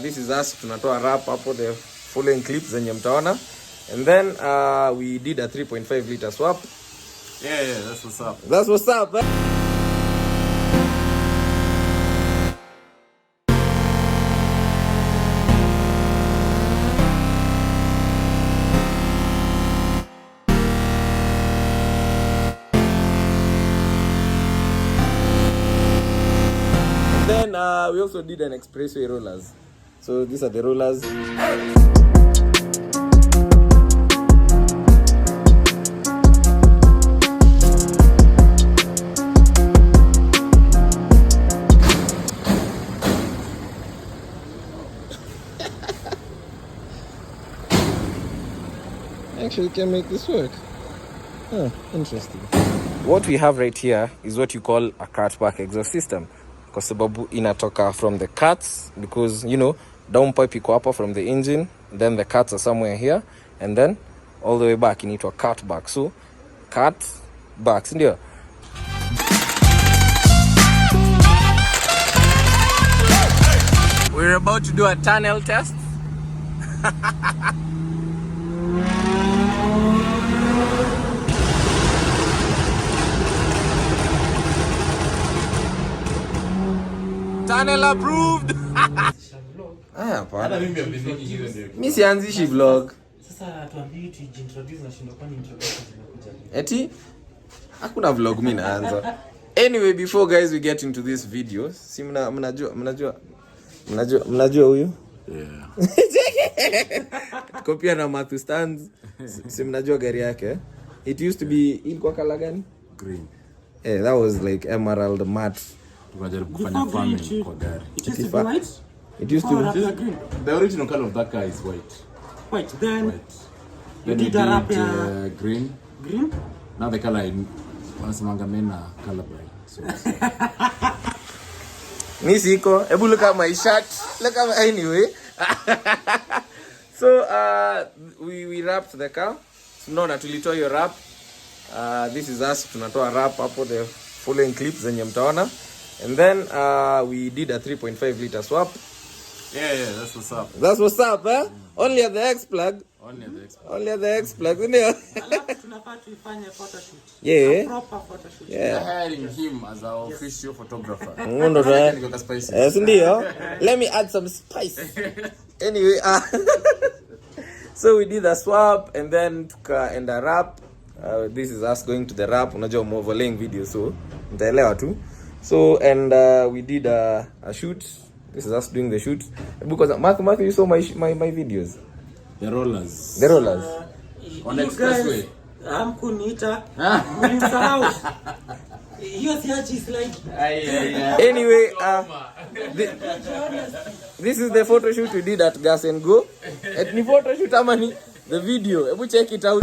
This is us, tunatoa wrap hapo the following clips zenye mtaona. And then we did a 3.5 liter swap. Yeah, that's what's up. That's what's up. Then we also did an expressway rollers. So these are the rollers. Actually can make this work. Interesting. What we have right here is what you call a cutback exhaust system. Kwa sababu inatoka from the cuts, because you know downpipe iko hapa from the engine, then the cuts are somewhere here, and then all the way back inaitwa cutback. So cut backs ndio. We're about to do a tunnel test. Tunnel approved. Hapana. Mimi sianzishi vlog. Sasa tuambie tuintroduce na shindo kwani introduction zinakuja. Eti hakuna vlog mimi naanza. Anyway, before guys we get into this video, si mnajua huyu? Yeah. Kopia na Matthew stands. Si mnajua gari yake? It used to be ilikuwa color gani? Green. Yeah, that was like emerald matte. Kufanya farming kwa gari. It used to be white. It used to be green. The original color of that car is white. White. Then White. you did a wrap green. Green. Now the color wanasemanga mena color bright. So Nisiko, ebu look at my shirt. Look at my, anyway. So we wrapped the car. No, na tulitoa your wrap. This is us, tunatoa wrap hapo the following clips zenye mtaona. And then we did a 3.5 liter swap. yeah, that's what's up. That's what's up, eh? Only at the X plug. Only at the X plug, ndio. Alafu tunafaa tuifanye photoshoot. Yeah. A proper photoshoot. Yeah. Hiring him as our official photographer. Ngondo right. Yes, ndio. Let me add some spice. Anyway, so we did a swap and then and a wrap. This is us going to the wrap. Unajua overlaying video, so mtaelewa tu. So and we did a shoot. This is us doing the shoot because Matthew, you saw my videos. The rollers. On the expressway. Amkuniita. Mlimsahau. Hiyo siachi slide. Anyway, this is the photo shoot we did at Gas and Go. Ni photo shoot ama ni the video. Hebu check it out.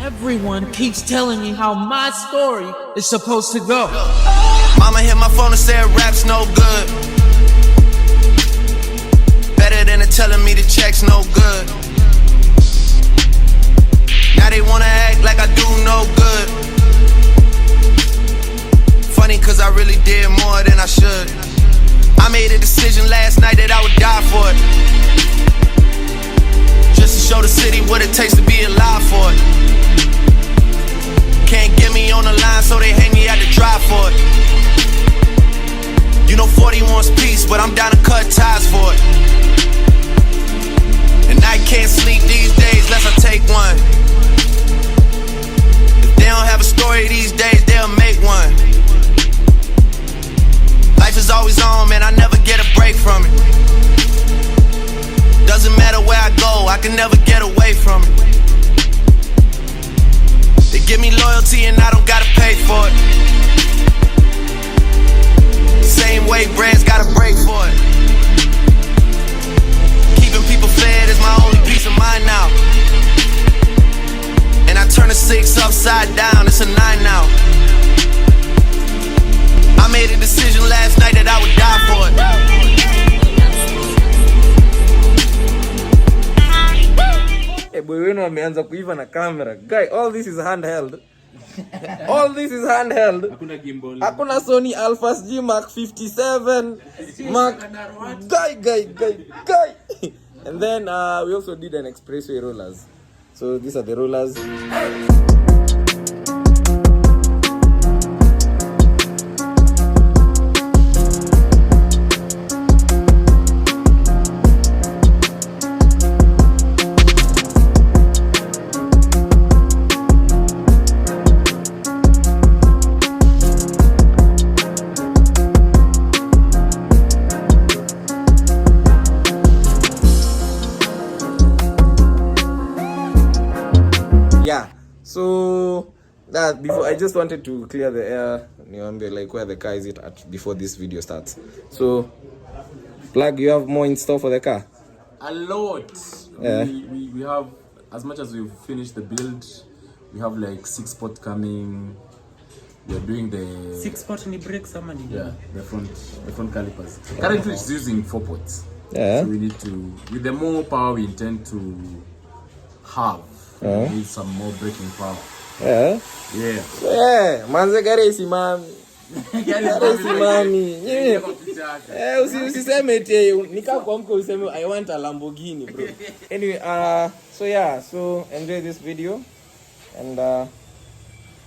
Everyone keeps telling me how my story is supposed to go. Mama hit my phone and said rap's no good. Better than telling me the check's no good. Now they wanna act like I do no good. Funny cause I really did more than I should. I made a decision last night that I would die for it. Just to show the city what it takes to be alive for it. Can't get me on the line, so they hang me out to drive for it. You know 40 wants peace, but I'm down to cut ties for it. And I can't sleep these days unless I take one. If they don't have a story these days, they'll make one. Life is always on, man, I never get a break from it. Doesn't matter where I go, I can never get away from it. They give me loyalty and I don't gotta pay for it. Same way brands gotta break for it. Keeping people fed is my only peace of mind now. And I turn a 6 upside down, it's a 9 now. I made a decision last night that I would die for it. Hey, boy, wenu wameanza kuiva na camera. Guy, all this is handheld. All this is handheld. Hakuna Sony Alpha G Mark 57. Mark. Guy. And then we also did an expressway rollers. So these are the rollers. Yeah, so that before I just wanted to clear the air, like where the car is at before this video starts. So, Plug, you have more in store for the car? A lot. Yeah. We have, as much as we've finished the build, we have like 6 spots coming. We're doing the 6 spot in the brakes, somebody. Yeah, the front calipers. Currently it's using 4 pots. Yeah. So we need to, with the more power we intend to have, we need some more braking power. Yeah. Yeah. Yeah, manze gari simami. Gari simami. Usiseme eti nika kuamka useme I want a Lamborghini, bro. Anyway, so enjoy this video and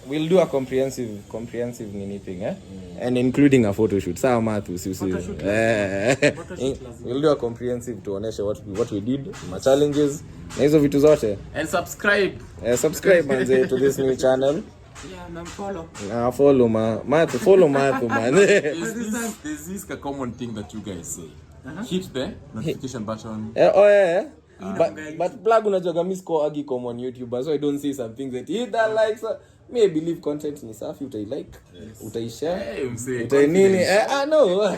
we'll do a comprehensive anything, and including a photo shoot. Sawa Mathu, we'll do a comprehensive to onesha what we did, my challenges, na hizo vitu zote. And subscribe. Subscribe manze to this new channel. Yeah, follow. Follow Mathu, man. There's this common thing that you guys say. Hit the notification button. Yeah. But Plug unajoga mi score agi common YouTuber, so I don't see some things that hit that likes. Me believe content ni safi, utai-like, utai-share, utai-nini. No.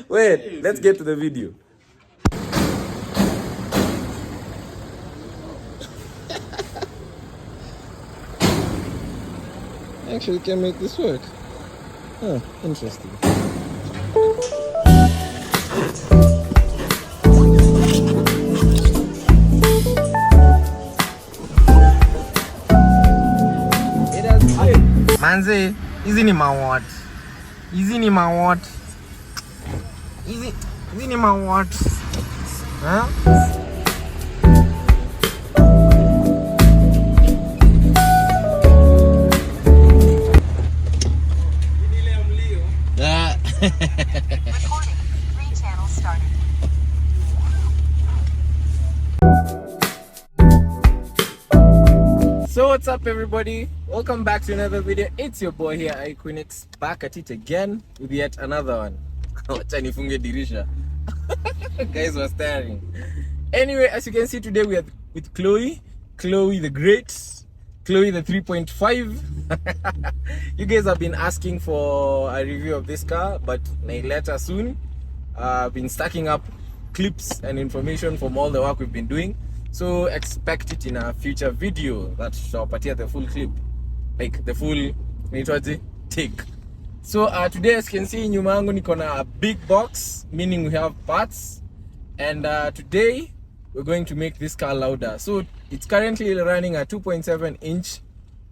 Wait, let's get to the video. Actually, can make this work. Huh, interesting. Manze, hizi ni mawat. Hizi ni mawat. Huh? Recording. 3 channels started. So what's up everybody? Welcome back to another video. It's your boy here, Iquinix, back at it again with yet another one. Wacha nifunge dirisha. Guys were staring. Anyway, as you can see today we are with Chloe the Great, Chloe the 3.5. You guys have been asking for a review of this car, but later soon. I've been stacking up clips and information from all the work we've been doing. So expect it in a future video that shall patia the full clip, like the full take. So today, as you can see, nyuma yangu niko na a big box, meaning we have parts, and today we're going to make this car louder. So it's currently running a 2.7 inch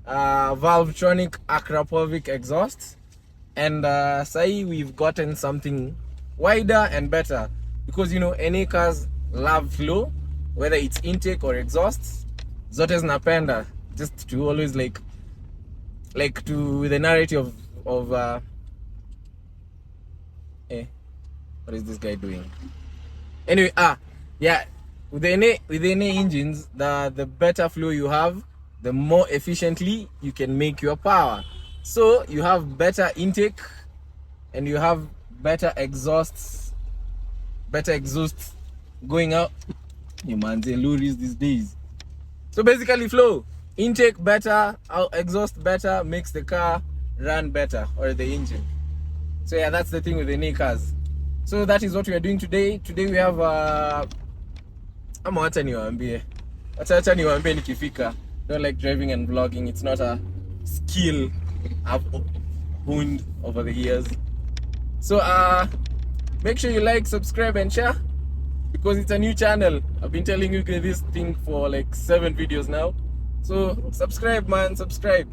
Valvetronic Akrapovic exhaust, and say we've gotten something wider and better, because you know NA cars love flow, whether it's intake or exhaust. Zote zinapenda just to always like to the narrative of what is this guy doing? Anyway, yeah, with the NA engines, the better flow you have, the more efficiently you can make your power. So you have better intake and you have better exhaust going out. You manze luris these days. So basically flow. intake better, exhaust better, makes the car run better, or the engine. So yeah, that's the thing with the new cars. So that is what we are doing today. Today we have ama wacha niwaambie nikifika. Don't like driving and vlogging. It's not a skill I've honed over the years. So make sure you like, subscribe and share, because it's a new channel. I've been telling you this thing for like 7 videos now. So subscribe, man, subscribe.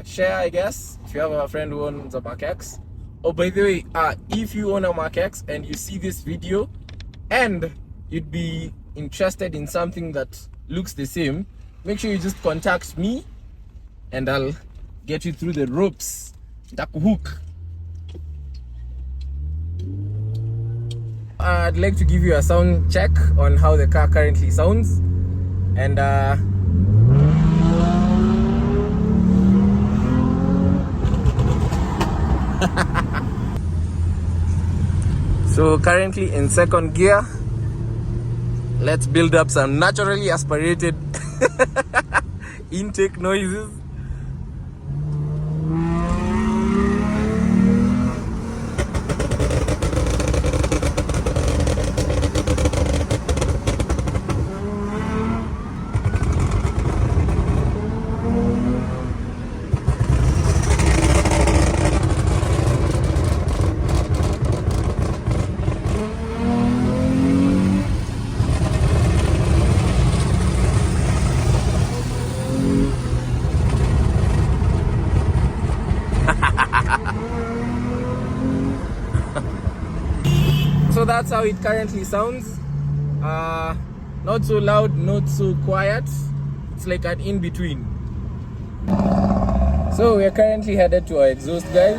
Share, I guess, if you have a friend who owns a Mark X. Oh, by the way, if you own a Mark X and you see this video and you'd be interested in something that looks the same, make sure you just contact me and I'll get you through the ropes. Hook. I'd like to give you a sound check on how the car currently sounds, and so currently in second gear. Let's build up some naturally aspirated intake noises. So that's how it currently sounds. Not so loud, not so quiet. It's like an in-between. So we are currently headed to our exhaust guy,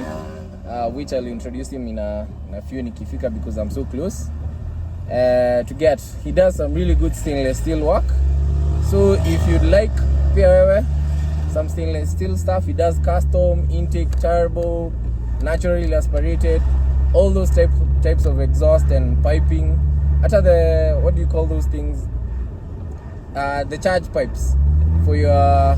which I'll introduce him in a few nikifika because I'm so close. He does some really good stainless steel work. So if you'd like some stainless steel stuff, he does custom, intake, turbo, naturally aspirated, all those types of exhaust and piping. The what do you call those things? The charge pipes for your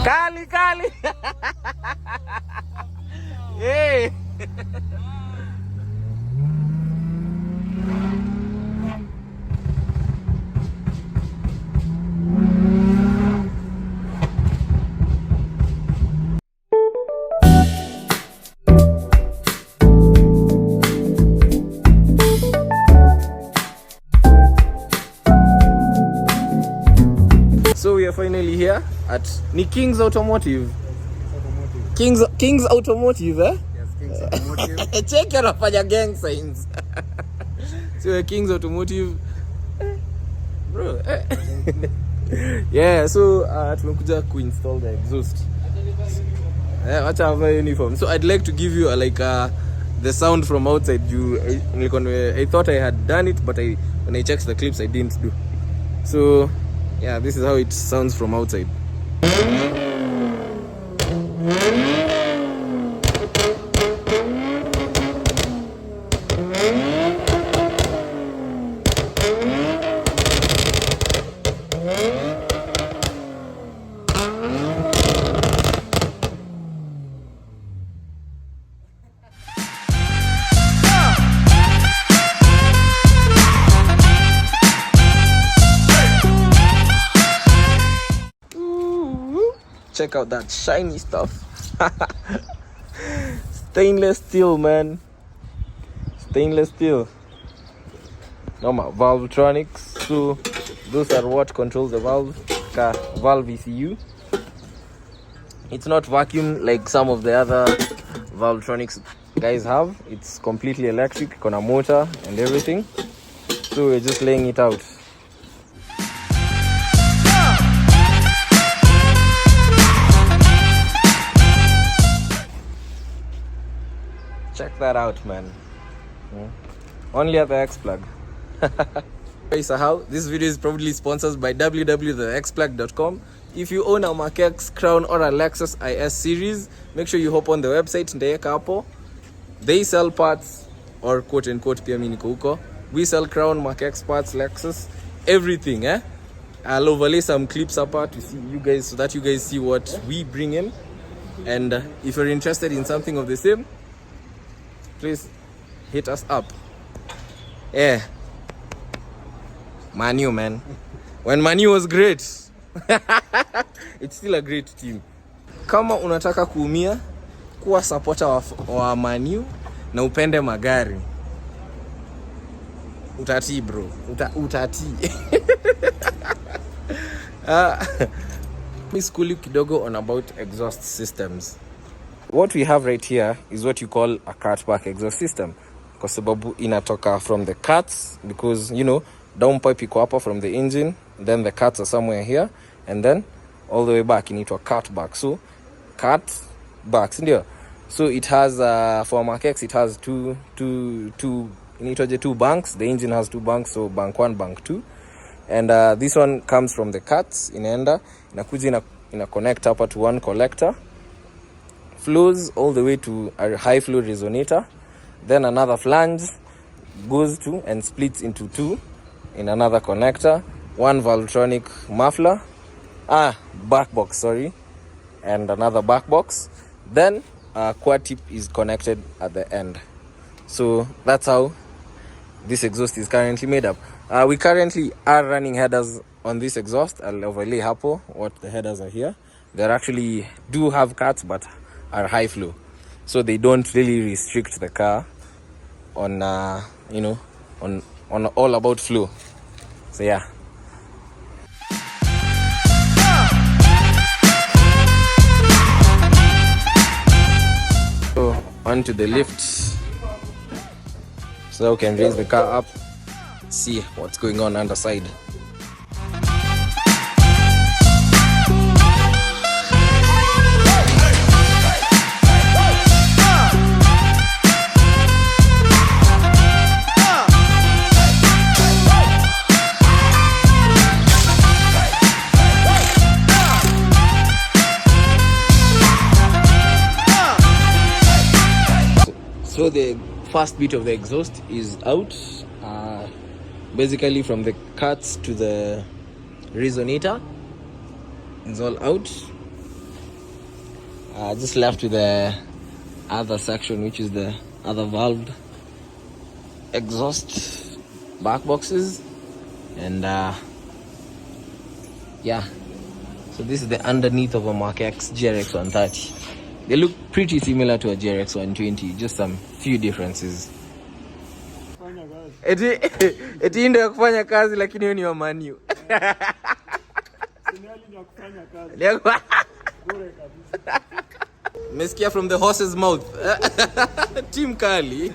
Kali. Hey. So we are finally here at King's Automotive. King's Automotive, eh? Yes, King's Automotive. Check your nafanya gang signs. So we're King's Automotive. Bro. Yeah, so tumekuja kuinstall the exhaust. Wacha have uniform. So I'd like to give you the sound from outside. I thought I had done it, but when I checked the clips I didn't do. So yeah, this is how it sounds from outside. Check out that shiny stuff. Stainless steel, man. Stainless steel. Normal Valvetronics. So those are what controls the valve ECU. It's not vacuum like some of the other Valvetronics guys have. It's completely electric, got a motor and everything. So we're just laying it out. Check that out, man. Only at the X Plug. So how this video is probably sponsored by www.thexplug.com. If you own a Mark X, Crown or a Lexus IS series, make sure you hop on the website. They sell parts or quote unquote pia mimi niko huko. We sell Crown, Mark X parts, Lexus, everything. I'll overlay some clips apart to see you guys, so that you guys see what we bring in. And if you're interested in something of the same, please hit us up. Manu, man. When Manu was great. It's still a great team. Kama unataka kuumia, kuwa supporter wa Manu na upende magari, utati bro. Utati. Let me school you kidogo on about exhaust systems. What we have right here is what you call a cutback exhaust system. Kwa sababu inatoka from the cuts, because you know, downpipe iko hapa from the engine, then the cuts are somewhere here, and then all the way back inaitwa cutback. So cutbacks ndio. So it has for Mark X it has two banks. The engine has 2 banks, so bank 1, bank 2. And this one comes from the cuts, inaenda inakuja ina connect hapa to one collector, flows all the way to a high flow resonator, then another flange goes to and splits into 2 in another connector, one Valvetronic muffler, back box, sorry, and another back box, then a quad tip is connected at the end. So that's how this exhaust is currently made up. We currently are running headers on this exhaust. I'll overlay hapo what the headers are here. They actually do have cuts but are high flow, so they don't really restrict the car on on all about flow. So yeah. So onto the lift, so we can raise the car up, see what's going on underside. So the first bit of the exhaust is out, basically from the cuts to the resonator. It's all out. Just left with the other section, which is the other valved exhaust back boxes. And yeah, so this is the underneath of a Mark X GRX130. They look pretty similar to a GRX120, just some few differences. Eti ndio ya kufanya kazi, lakini hiyo ni wa Manu. Mesikia from the horse's mouth. Team Kali.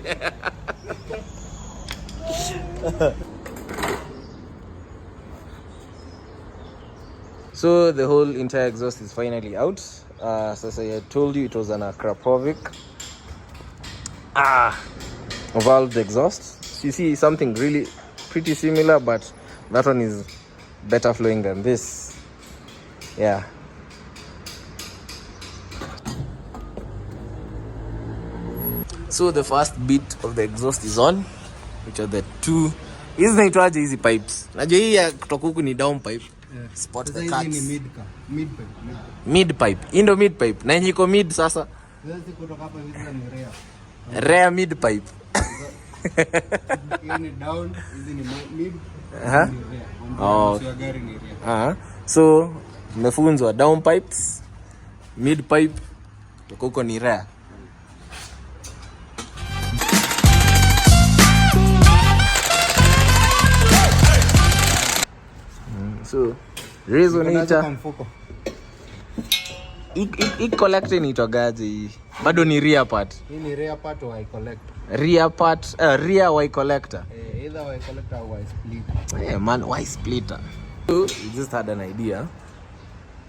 So the whole entire exhaust is finally out. As I told you, it was an Akrapovic valved exhaust. So you see something really pretty similar, but that one is better flowing than this. Yeah. So the first bit of the exhaust is on, which are the two. Hizi naitwaje hizi pipes? Najua hii ya kutoka huku ni down pipe. Yeah. Spot the cuts. Mid pipe. Indo mid pipe. Na yenye iko mid sasa. Hizi kutoka hapa hizi ni rear. Rear mid pipe. Hii ni down, hizi ni mid. Oh. So tumefunzwa down pipes, mid pipe, kutoka huko ni rear. So resonator i collect ni togaji bado ni rear part. Hii ni rear part or I collector. Rear part, rear Y collector. Either Y collector or Y splitter. Yeah man, Y splitter. So we just had an idea.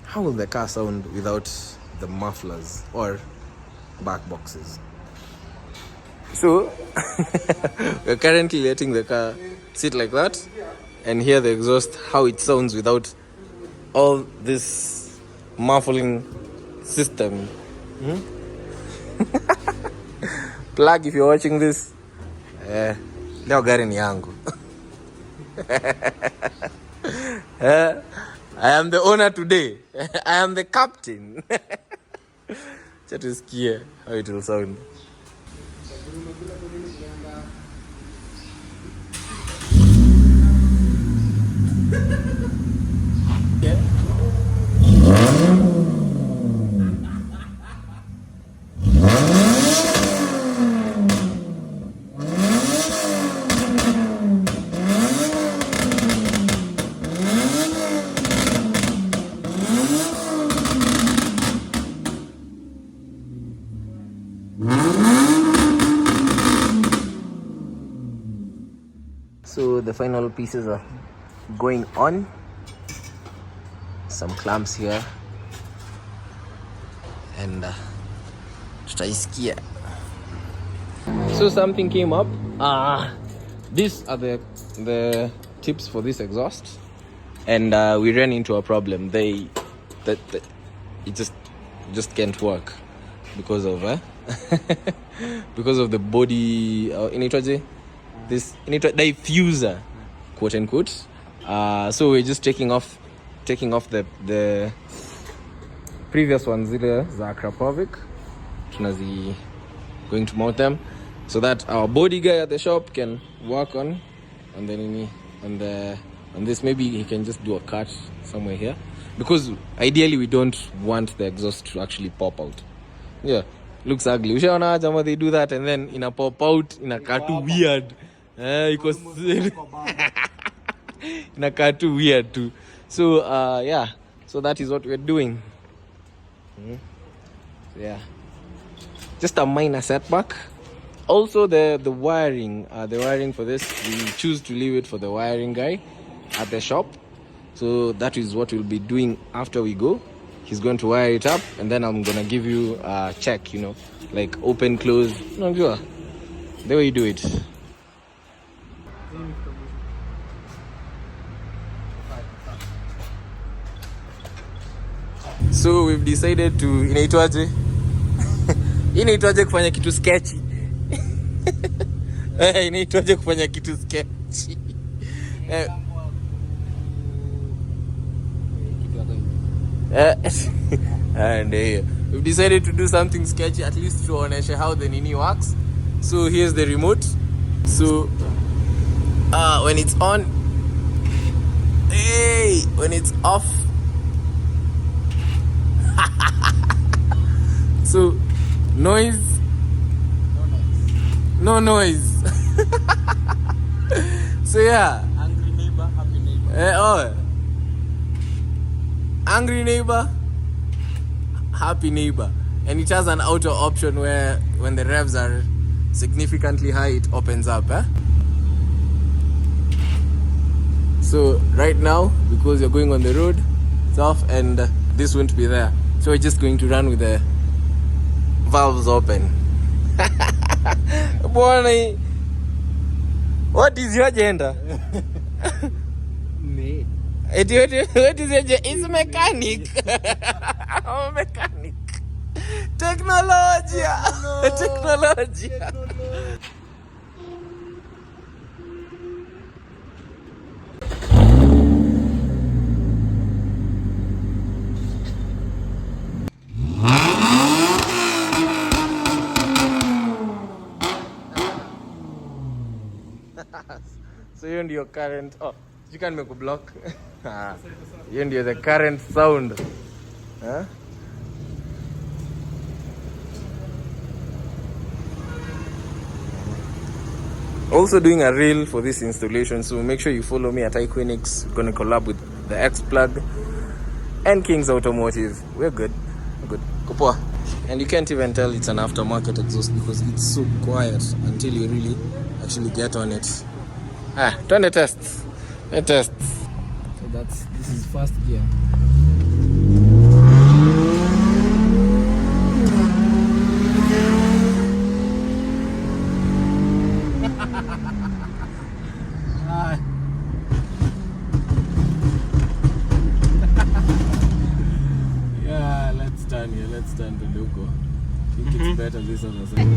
How will the car sound without the mufflers or back boxes? So we're currently letting the car sit like that and hear the exhaust, how it sounds without all this muffling system. Plug, if you're watching this, Leo gari ni yangu. I am the owner today. I am the captain. Chat is here. How it will sound. So the final pieces are going on. Some clamps here and tutaisikia. So something came up. These are the tips for this exhaust, and we ran into a problem. It just can't work because of because of the body this diffuser, quote unquote. So we're just taking off the previous ones, zile za Krapovic. Tunazi going to mount them so that our body guy at the shop can work on this. Maybe he can just do a cut somewhere here, because ideally we don't want the exhaust to actually pop out. Yeah, looks ugly. Ushaona jama they do that and then ina pop out, inakaa too weird. Because inakaa too weird too. So yeah, so that is what we're doing. Yeah, just a minor setback. Also the wiring for this, we choose to leave it for the wiring guy at the shop. So that is what we'll be doing after we go. He's going to wire it up, and then I'm gonna give you a check, like open, close, the way you do it. So we've decided to inaitwaje kufanya kitu sketchy. Inaitwaje kufanya kitu sketchy. And we've decided to do something sketchy, at least to onesha how the nini works. So here's the remote. So when it's on, when it's off, so noise, no noise. So yeah, angry neighbor, happy neighbor. Angry neighbor, happy neighbor. And it has an auto option where when the revs are significantly high, it opens up. So right now, because you're going on the road, it's off, and this won't be there. So we're just going to run with the valves open. Boy, what is your agenda? Me. What is your agenda? It's mechanic. I'm a mechanic. Technology. Technology. So hiyo ndio current. Oh, you can make a block. Hiyo ndio the current sound. Huh? Also doing a reel for this installation, so make sure you follow me at iQuinix. We're gonna collab with the X Plug and King's Automotive. We're good. We're good. Kupoa. And you can't even tell it's an aftermarket exhaust because it's so quiet until you really actually get on it. Turn the tests. The tests. So this is first gear. Yeah, let's turn here. Let's turn the logo. I think it's better this other side.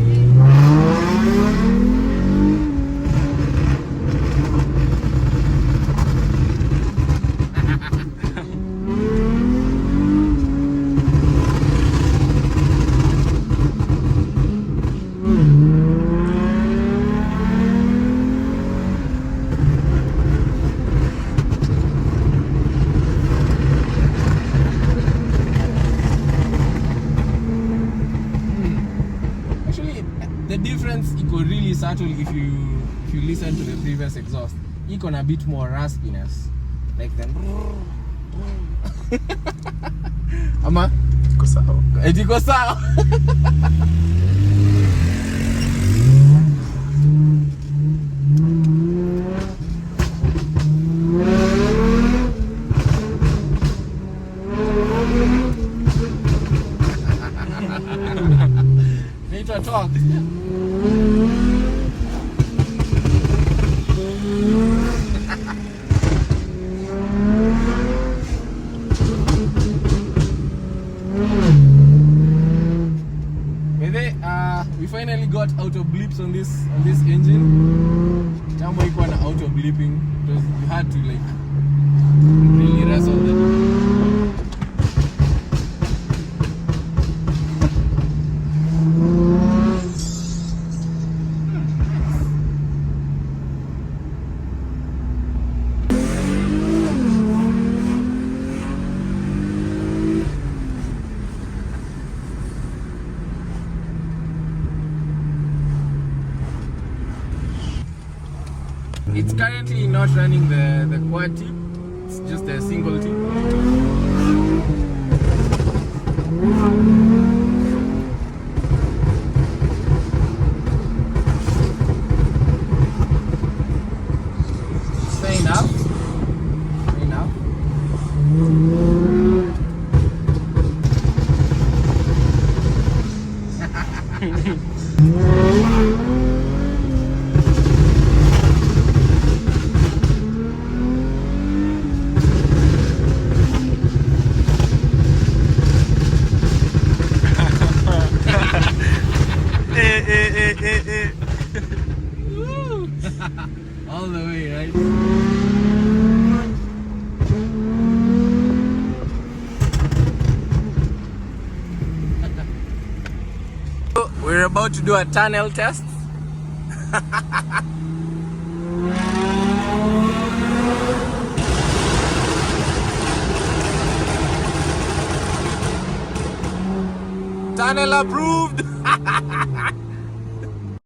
very subtle if you listen to the previous exhaust. Iko na a bit more raspiness. Like the Ama Iko sawa. iko sawa. Need to talk. We finally got auto blips on this engine. Tambo iko na auto blipping because we had to like really wrestle with it. It's currently not running the quad tip, it's just a single tip. Fair enough. Fair enough. All the way, right? We're about to do a tunnel test. Tunnel approved.